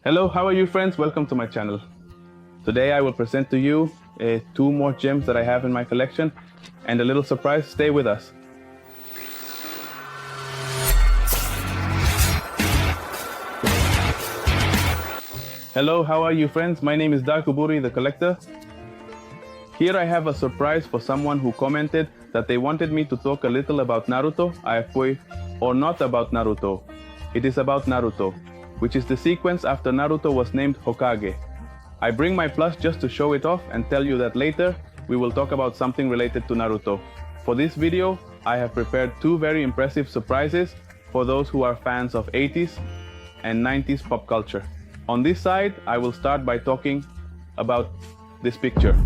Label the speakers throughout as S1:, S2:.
S1: Hello, how are you friends? Welcome to my channel. Today I will present to you two more gems that I have in my collection and a little surprise. Stay with us. Hello, how are you friends? My name is Darkoburi, the collector. Here I have a surprise for someone who commented that they wanted me to talk a little about Naruto, or not about Naruto. It is about Naruto, which is the sequence after Naruto was named Hokage. I bring my plush just to show it off and tell you that later we will talk about something related to Naruto. For this video, I have prepared two very impressive surprises for those who are fans of 80s and 90s pop culture. On this side, I will start by talking about this picture.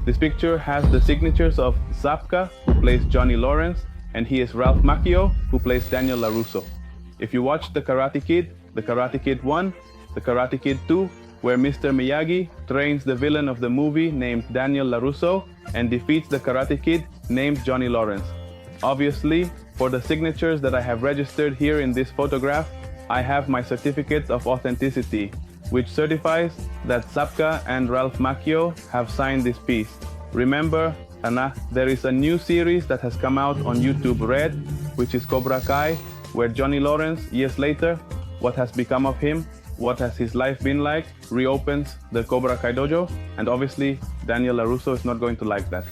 S1: This picture has the signatures of Zabka, who plays Johnny Lawrence, and he is Ralph Macchio, who plays Daniel LaRusso. If you watch The Karate Kid 1, The Karate Kid 2, where Mr. Miyagi trains the villain of the movie named Daniel LaRusso and defeats the Karate Kid named Johnny Lawrence. Obviously, for the signatures that I have registered here in this photograph, I have my certificate of authenticity, which certifies that Zabka and Ralph Macchio have signed this piece. Remember, there is a new series that has come out on YouTube Red, which is Cobra Kai, where Johnny Lawrence, years later, what has become of him, what has his life been like, reopens the Cobra Kai dojo, and obviously Daniel LaRusso is not going to like that.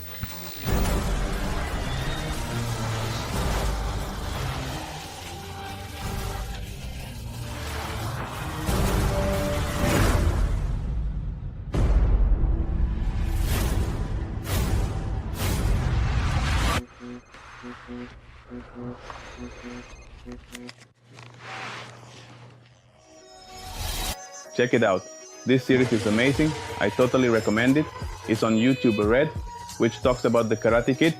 S1: Check it out. This series is amazing. I totally recommend it. It's on YouTube Red, which talks about the Karate Kid,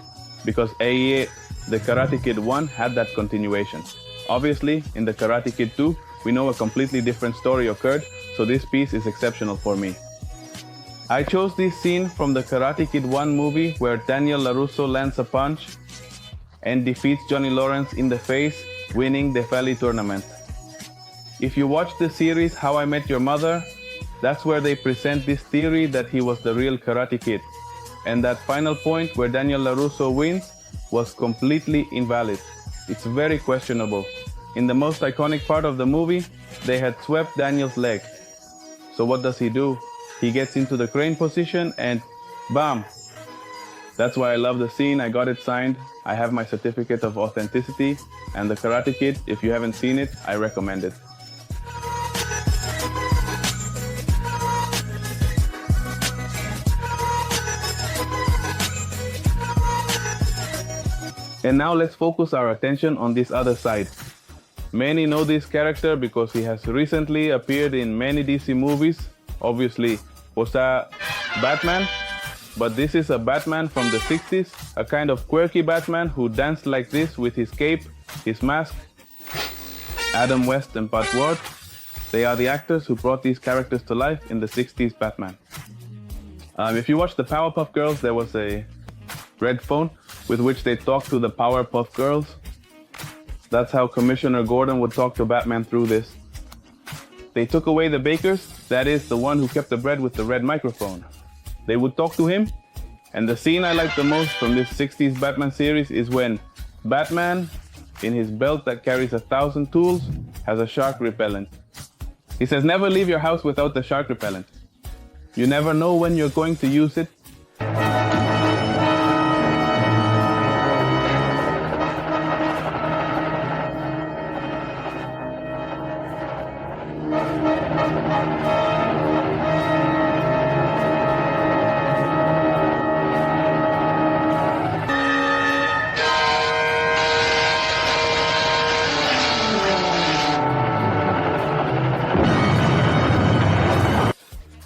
S1: because the Karate Kid 1 had that continuation. Obviously, in the Karate Kid 2, we know a completely different story occurred, so this piece is exceptional for me. I chose this scene from the Karate Kid 1 movie where Daniel LaRusso lands a punch and defeats Johnny Lawrence in the face, winning the Valley tournament. If you watch the series How I Met Your Mother, that's where they present this theory that he was the real Karate Kid. And that final point where Daniel LaRusso wins was completely invalid. It's very questionable. In the most iconic part of the movie, they had swept Daniel's leg. So what does he do? He gets into the crane position and bam! That's why I love the scene. I got it signed. I have my certificate of authenticity. And the Karate Kid, if you haven't seen it, I recommend it. And now let's focus our attention on this other side. Many know this character because he has recently appeared in many DC movies. Obviously, was a Batman, but this is a Batman from the 60s, a kind of quirky Batman who danced like this with his cape, his mask. Adam West and Burt, they are the actors who brought these characters to life in the 60s Batman. If you watch the Powerpuff Girls, there was a red phone with which they talked to the Powerpuff Girls. That's how Commissioner Gordon would talk to Batman through this. They took away the bakers, that is, the one who kept the bread with the red microphone. They would talk to him, and the scene I like the most from this 60s Batman series is when Batman, in his belt that carries 1,000 tools, has a shark repellent. He says, never leave your house without the shark repellent. You never know when you're going to use it.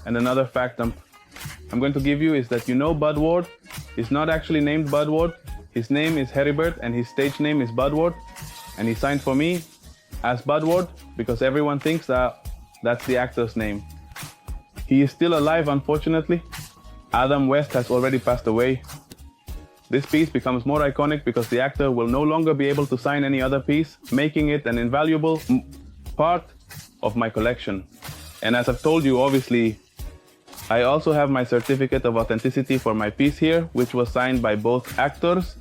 S1: And another fact I'm going to give you is that Bud Ward is not actually named Bud Ward. His name is Heribert and his stage name is Bud Ward. And he signed for me as Bud Ward because everyone thinks that that's the actor's name. He is still alive, unfortunately. Adam West has already passed away. This piece becomes more iconic because the actor will no longer be able to sign any other piece, making it an invaluable part of my collection. And as I've told you, obviously, I also have my certificate of authenticity for my piece here, which was signed by both actors.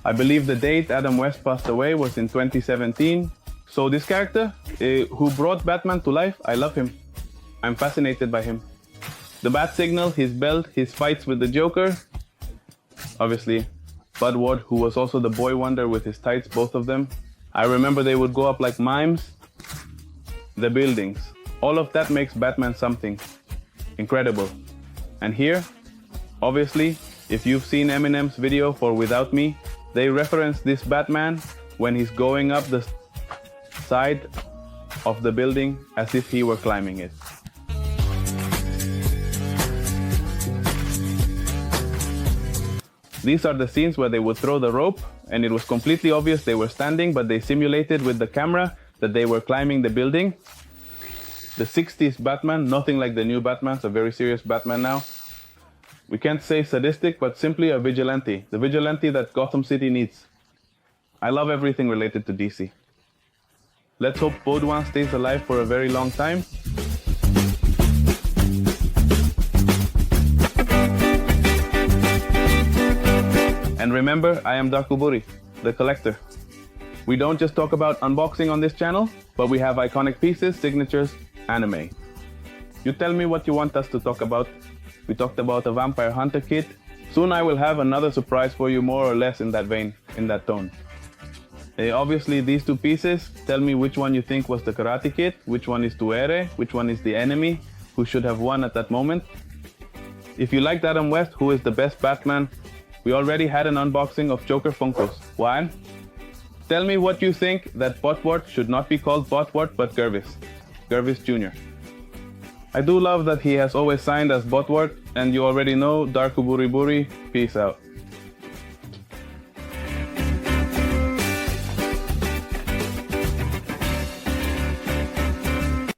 S1: I believe the date Adam West passed away was in 2017. So this character, who brought Batman to life, I love him. I'm fascinated by him. The bat signal, his belt, his fights with the Joker. Obviously, Bud Ward, who was also the Boy Wonder with his tights, both of them. I remember they would go up like mimes. The buildings. All of that makes Batman something incredible. And here, obviously, if you've seen Eminem's video for Without Me, they reference this Batman when he's going up the side of the building as if he were climbing it. These are the scenes where they would throw the rope, and it was completely obvious they were standing, but they simulated with the camera that they were climbing the building. The 60s Batman, nothing like the new Batman, it's a very serious Batman now. We can't say sadistic, but simply a vigilante. The vigilante that Gotham City needs. I love everything related to DC. Let's hope Baudouin stays alive for a very long time. And remember, I am Darkoburi, the collector. We don't just talk about unboxing on this channel, but we have iconic pieces, signatures, anime. You tell me what you want us to talk about. We talked about a Vampire Hunter kit. Soon I will have another surprise for you, more or less in that vein, in that tone. Obviously, these two pieces, tell me which one you think was the Karate Kid, which one is Tuere, which one is the enemy, who should have won at that moment. If you liked Adam West, who is the best Batman, we already had an unboxing of Joker Funkos. Why? Tell me what you think that Botwart should not be called Botwart but Gervis Jr. I do love that he has always signed as Botwart, and you already know Darkoburi Buri, peace out.